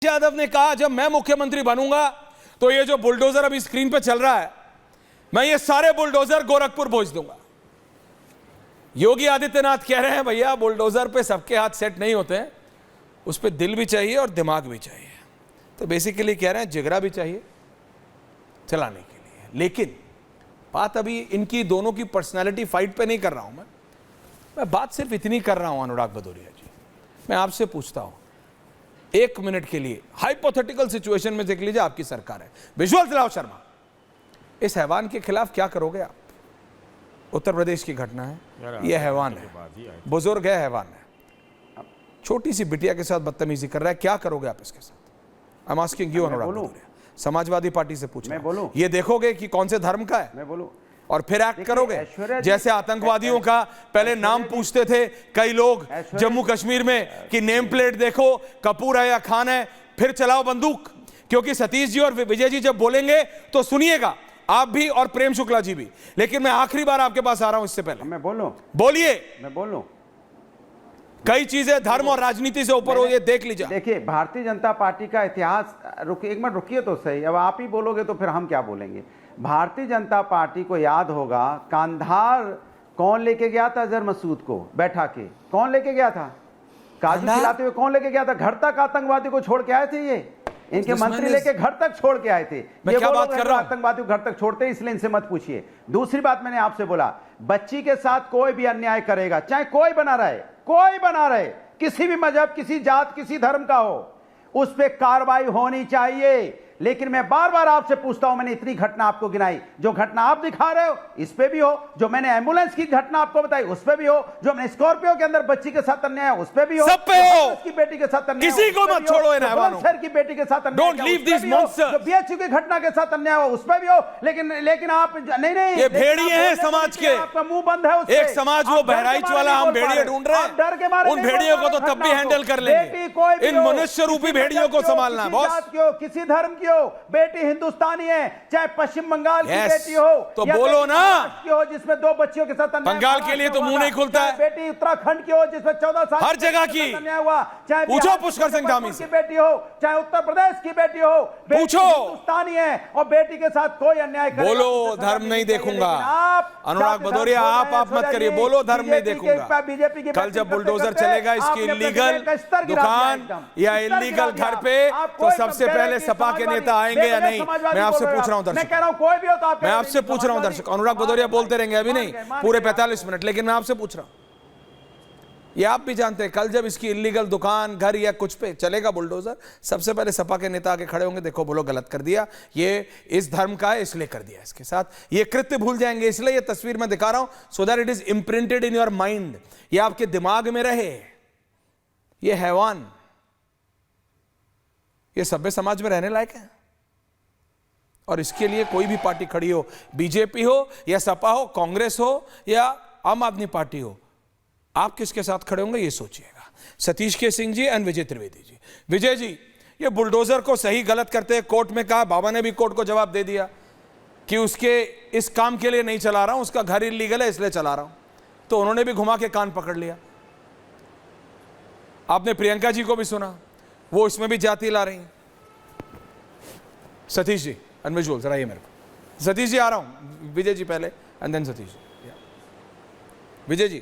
यादव ने कहा जब मैं मुख्यमंत्री बनूंगा तो ये जो बुलडोजर अभी स्क्रीन पे चल रहा है मैं ये सारे बुलडोजर गोरखपुर भेज दूंगा। योगी आदित्यनाथ कह रहे हैं भैया बुलडोजर पे सबके हाथ सेट नहीं होते हैं, उस पे दिल भी चाहिए और दिमाग भी चाहिए। तो बेसिकली कह रहे हैं जिगरा भी चाहिए चलाने के लिए। लेकिन बात अभी इनकी दोनों की पर्सनालिटी फाइट पे नहीं कर रहा हूं मैं बात सिर्फ इतनी कर रहा हूं अनुराग भदौरिया जी, मैं आपसे पूछता हूं एक मिनट के लिए हाइपोथेटिकल सिचुएशन में देख लीजिए आपकी सरकार है, विजुअल दिलाओ शर्मा, इस हैवान के खिलाफ क्या करोगे आप? उत्तर प्रदेश की घटना है, यह हैवान है, बुजुर्ग है, हैवान है, छोटी सी बिटिया के साथ बदतमीजी कर रहा है, क्या करोगे आप इसके साथ? I am asking you Anurag Bhadauria, Samajwadi party से पूछ रहा हूं, ये देखोगे कि कौन से धर्म का है? मैं बोलूं और फिर एक्ट करोगे जैसे आतंकवादियों का पहले नाम पूछते थे कई लोग जम्मू कश्मीर में कि नेम प्लेट देखो कपूर है या खान है, फिर चलाओ बंदूक। क्योंकि सतीश जी और विजय जी जब बोलेंगे तो सुनिएगा आप भी और प्रेम शुक्ला जी भी। लेकिन मैं आखिरी बार आपके पास आ रहा हूं, इससे पहले मैं बोलूं, बोलिए, मैं बोलूं, कई चीजें धर्म और राजनीति से ऊपर हो, ये देख लीजिए। देखिए भारतीय जनता पार्टी का इतिहास, रुकिए एक मिनट रुकिए तो सही, अब आप ही बोलोगे तो फिर हम क्या बोलेंगे। भारतीय जनता पार्टी को याद होगा कांधार कौन लेके गया था अजहर मसूद को बैठा के, कौन लेके गया था? काजू खिलाते हुए कौन लेके गया था? घर तक आतंकवादी को छोड़ के आए थे, ये इनके मंत्री लेके घर तक छोड़ के आए थे। मैं क्या बात कर रहा हूं? आतंकवादी को घर तक छोड़ते हैं, इसलिए इनसे मत पूछिए। दूसरी बात मैंने आपसे बोला, बच्ची के साथ कोई भी अन्याय करेगा, चाहे कोई बना रहे, कोई बना रहे, किसी भी मजहब, किसी जात, किसी धर्म का हो, उस पर कार्रवाई होनी चाहिए। लेकिन मैं बार बार आपसे पूछता हूं, मैंने इतनी घटना आपको गिनाई, जो घटना आप दिखा रहे हो इस पे भी हो, जो मैंने एम्बुलेंस की घटना आपको बताई उस पे भी हो, जो मैंने स्कॉर्पियो के अंदर बच्ची के साथ अन्याय उस पे भी हो, सब पे हो, की बेटी के साथ अन्याय, किसी को मत छोड़ो इन हैवानों, सर की बेटी के साथ अन्याय, डोंट लीव दिस मॉन्स्टर्स, जो बीएचयू की घटना के साथ अन्याय हो उस पे भी हो। लेकिन आप नहीं, ये भेड़िए हैं समाज के, आपका मुंह बंद है। एक समाज वो बहराइच वाला, हम भेड़िए ढूंढ रहे हैं, डर के मारे उन भेड़ियों को तो तब भी हैंडल कर लेंगे, इन मनुष्य रूपी भेड़ियों को संभालना है बॉस। किसी धर्म की हो बेटी, हिंदुस्तानी है, चाहे पश्चिम बंगाल की बेटी हो तो बोलो ना, हो जिसमें 2 बच्चियों के साथ बंगाल के लिए तो मुंह नहीं खुलता है, बेटी उत्तराखंड की हो जिसमें 14 साल हर जगह की अन्याय हुआ, चाहे पूछो पुष्कर सिंह धामी की बेटी हो, चाहे उत्तर प्रदेश की बेटी हो, पूछो, हिंदुस्तानी है और बेटी के साथ कोई अन्याय करे, बोलो धर्म नहीं देखूंगा। अनुराग भदौरिया आप मत करिए, बोलो धर्म नहीं देखूंगा। बीजेपी की कल जब बुलडोजर चलेगा इसकी इलीगल दुकान या इलीगल घर पे तो सबसे पहले सपा के नेता आएंगे या नहीं? मैं आपसे पूछ रहा हूं दर्शक, मैं आपसे पूछ रहा हूं दर्शक, अनुराग भदौरिया बोलते रहेंगे अभी नहीं पूरे 45 मिनट, लेकिन मैं आपसे पूछ रहा हूं, ये आप भी जानते हैं कल जब इसकी इलीगल दुकान घर या कुछ पे चलेगा बुलडोजर, सबसे पहले सपा के नेता आके खड़े होंगे, देखो बोलो गलत कर दिया, ये इस धर्म का है इसलिए कर दिया, इसके साथ ये कृत्य भूल जाएंगे, इसलिए ये तस्वीर मैं दिखा रहा हूं so that it is imprinted in your mind, ये आपके दिमाग में रहे। ये हैवान ये सभ्य समाज में रहने लायक है? और इसके लिए कोई भी पार्टी खड़ी हो, बीजेपी हो या सपा हो, कांग्रेस हो या आम आदमी पार्टी हो, आप किसके साथ खड़े होंगे ये सोचिएगा। सतीश के सिंह जी एंड विजय त्रिवेदी जी। विजय जी, ये बुलडोजर को सही गलत करते हैं, कोर्ट में कहा, बाबा ने भी कोर्ट को जवाब दे दिया कि उसके इस काम के लिए नहीं चला रहा हूं, उसका घर इलीगल है इसलिए चला रहा हूं, तो उन्होंने भी घुमा के कान पकड़ लिया। आपने प्रियंका जी को भी सुना, वो इसमें भी जाति ला रही। सतीश जी विजुअल जरा ये मेरे को, सतीश जी आ रहा हूं, विजय जी पहले एंड देन सतीश जी। विजय जी।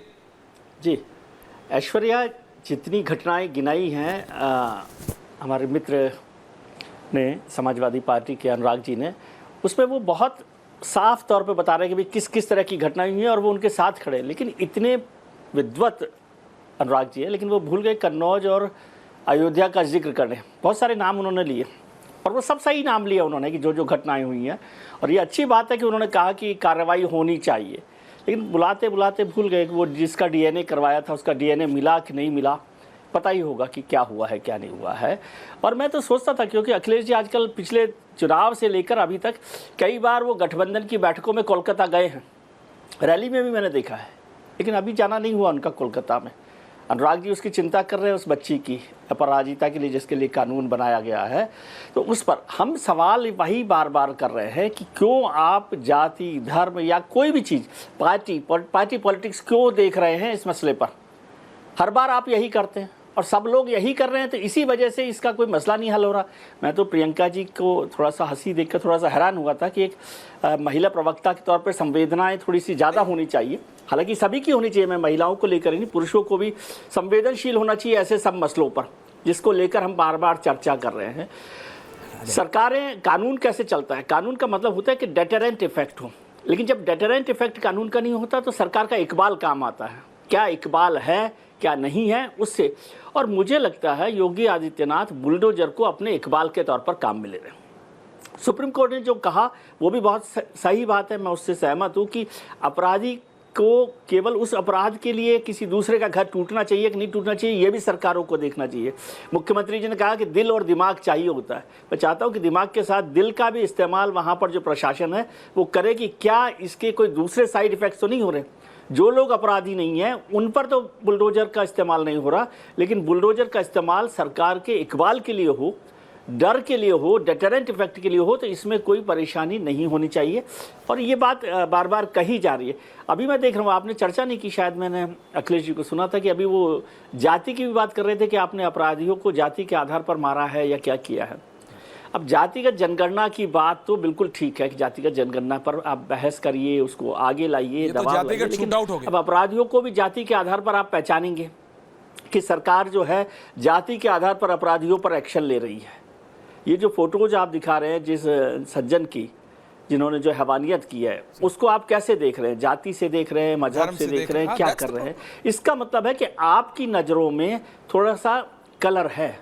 जी, ऐश्वर्या जितनी घटनाएं गिनाई हैं हमारे मित्र ने, समाजवादी पार्टी के अनुराग जी ने, उसमें वो बहुत साफ तौर पे बता रहे हैं कि भाई किस किस तरह की घटनाएं हुई हैं और वो उनके साथ खड़े। लेकिन इतने विद्वत अनुराग जी है, लेकिन वो भूल गए कन्नौज और अयोध्या का जिक्र करने। बहुत सारे नाम उन्होंने लिए और वो सब सही नाम लिया उन्होंने कि जो जो घटनाएं हुई हैं, और ये अच्छी बात है कि उन्होंने कहा कि कार्रवाई होनी चाहिए। लेकिन बुलाते बुलाते भूल गए कि वो जिसका डीएनए करवाया था उसका डीएनए मिला कि नहीं मिला, पता ही होगा कि क्या हुआ है क्या नहीं हुआ है। और मैं तो सोचता था, क्योंकि अखिलेश जी आजकल पिछले चुनाव से लेकर अभी तक कई बार वो गठबंधन की बैठकों में कोलकाता गए हैं, रैली में भी मैंने देखा है, लेकिन अभी जाना नहीं हुआ उनका कोलकाता में। अनुराग जी उसकी चिंता कर रहे हैं, उस बच्ची की अपराजिता के लिए जिसके लिए कानून बनाया गया है, तो उस पर हम सवाल वही बार बार कर रहे हैं कि क्यों आप जाति, धर्म या कोई भी चीज़, पार्टी पॉलिटिक्स क्यों देख रहे हैं इस मसले पर? हर बार आप यही करते हैं और सब लोग यही कर रहे हैं, तो इसी वजह से इसका कोई मसला नहीं हल हो रहा। मैं तो प्रियंका जी को थोड़ा सा हंसी देखकर थोड़ा सा हैरान हुआ था कि एक महिला प्रवक्ता के तौर पर संवेदनाएं थोड़ी सी ज़्यादा होनी चाहिए। हालांकि सभी की होनी चाहिए, मैं महिलाओं को लेकर ही नहीं, पुरुषों को भी संवेदनशील होना चाहिए ऐसे सब मसलों पर जिसको लेकर हम बार बार चर्चा कर रहे हैं। सरकारें, कानून कैसे चलता है, कानून का मतलब होता है कि डेटरेंट इफेक्ट हो, लेकिन जब डेटरेंट इफेक्ट कानून का नहीं होता तो सरकार का इकबाल काम आता है। क्या इकबाल है क्या नहीं है उससे, और मुझे लगता है योगी आदित्यनाथ बुलडोजर को अपने इकबाल के तौर पर काम में ले रहे हैं। सुप्रीम कोर्ट ने जो कहा वो भी बहुत सही बात है, मैं उससे सहमत हूँ कि अपराधी को केवल उस अपराध के लिए किसी दूसरे का घर टूटना चाहिए कि नहीं टूटना चाहिए, ये भी सरकारों को देखना चाहिए। मुख्यमंत्री जी ने कहा कि दिल और दिमाग चाहिए होता है, मैं चाहता हूँ कि दिमाग के साथ दिल का भी इस्तेमाल वहाँ पर जो प्रशासन है वो करे कि क्या इसके कोई दूसरे साइड इफ़ेक्ट्स तो नहीं हो रहे। जो लोग अपराधी नहीं हैं उन पर तो बुलडोजर का इस्तेमाल नहीं हो रहा, लेकिन बुलडोजर का इस्तेमाल सरकार के इकबाल के लिए हो, डर के लिए हो, डेटरेंट इफेक्ट के लिए हो, तो इसमें कोई परेशानी नहीं होनी चाहिए। और ये बात बार बार कही जा रही है। अभी मैं देख रहा हूँ, आपने चर्चा नहीं की, शायद मैंने अखिलेश जी को सुना था कि अभी वो जाति की भी बात कर रहे थे कि आपने अपराधियों को जाति के आधार पर मारा है या क्या किया है। अब जातिगत जनगणना की बात तो बिल्कुल ठीक है कि जातिगत जनगणना पर आप बहस करिए, उसको आगे लाइए, दबाव लाइए, लेकिन अब अपराधियों को भी जाति के आधार पर आप पहचानेंगे कि सरकार जो है जाति के आधार पर अपराधियों पर एक्शन ले रही है। ये जो फोटोज आप दिखा रहे हैं जिस सज्जन की, जिन्होंने जो हैवानियत की है, उसको आप कैसे देख रहे हैं? जाति से देख रहे हैं, मजहब से देख रहे हैं, क्या कर रहे हैं? इसका मतलब है कि आपकी नज़रों में थोड़ा सा कलर है,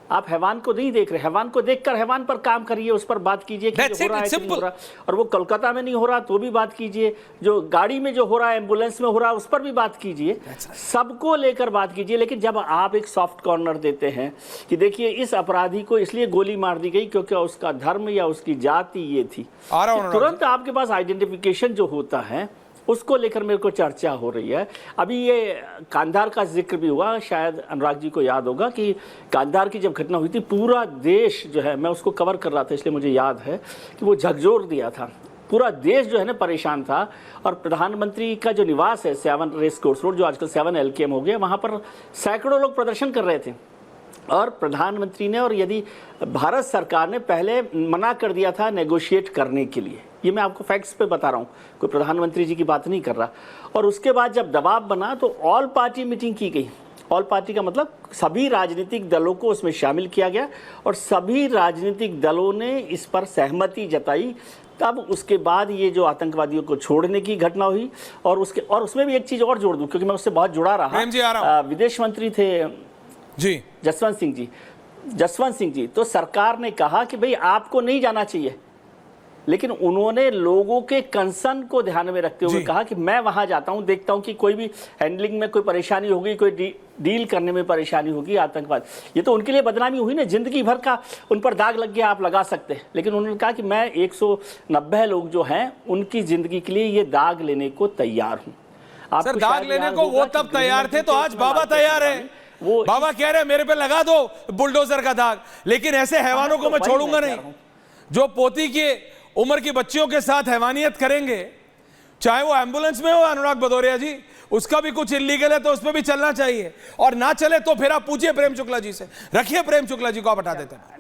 आप हैवान को नहीं देख रहे। हैवान को देखकर हैवान पर काम करिए, उस पर बात कीजिए कि हो रहा है कि नहीं हो रहा। और वो कोलकाता में नहीं हो रहा तो भी बात कीजिए, जो गाड़ी में जो हो रहा है, एम्बुलेंस में हो रहा है, उस पर भी बात कीजिए, सबको लेकर बात कीजिए। लेकिन जब आप एक सॉफ्ट कॉर्नर देते हैं कि देखिए इस अपराधी को इसलिए गोली मार दी गई क्योंकि उसका धर्म या उसकी जाति ये थी, तुरंत आपके पास आइडेंटिफिकेशन जो होता है उसको लेकर मेरे को चर्चा हो रही है। अभी ये कांधार का जिक्र भी हुआ, शायद अनुराग जी को याद होगा कि कांधार की जब घटना हुई थी पूरा देश जो है, मैं उसको कवर कर रहा था इसलिए मुझे याद है कि वो झकझोर दिया था, पूरा देश जो है ना परेशान था। और प्रधानमंत्री का जो निवास है 7 रेस कोर्स रोड, जो आजकल 7 LKM हो गया, वहाँ पर सैकड़ों लोग प्रदर्शन कर रहे थे। और प्रधानमंत्री ने और यदि भारत सरकार ने पहले मना कर दिया था नेगोशिएट करने के लिए, ये मैं आपको फैक्ट्स पे बता रहा हूँ, कोई प्रधानमंत्री जी की बात नहीं कर रहा। और उसके बाद जब दबाव बना तो ऑल पार्टी मीटिंग की गई। ऑल पार्टी का मतलब सभी राजनीतिक दलों को उसमें शामिल किया गया और सभी राजनीतिक दलों ने इस पर सहमति जताई। तब उसके बाद ये जो आतंकवादियों को छोड़ने की घटना हुई, और उसमें भी एक चीज़ और जोड़ दूँ क्योंकि मैं उससे बहुत जुड़ा रहा। विदेश मंत्री थे जी जसवंत सिंह जी, तो सरकार ने कहा कि भाई आपको नहीं जाना चाहिए, लेकिन उन्होंने लोगों के कंसर्न को ध्यान में रखते हुए कहा कि मैं वहां जाता हूं, देखता हूं कि कोई भी हैंडलिंग में कोई परेशानी होगी, कोई डील करने में परेशानी होगी, आतंकवाद। ये तो उनके लिए बदनामी हुई ना, जिंदगी भर का उन पर दाग लग गया, आप लगा सकते हैं। लेकिन उन्होंने कहा कि मैं 190 लोग जो हैं उनकी जिंदगी के लिए ये दाग लेने को तैयार हूँ। सर दाग लेने को वो तब तैयार थे तो आज बाबा तैयार है। वो बाबा कह रहे हैं मेरे पे लगा दो बुलडोजर का दाग, लेकिन ऐसे हैवानों को मैं छोड़ूंगा नहीं। जो पोती के उम्र की बच्चियों के साथ हैवानियत करेंगे, चाहे वो एम्बुलेंस में हो, अनुराग भदौरिया जी, उसका भी कुछ इलीगल है तो उस पर भी चलना चाहिए, और ना चले तो फिर आप पूछिए प्रेम शुक्ला जी से, रखिए प्रेम शुक्ला जी को आप हटा देते हैं।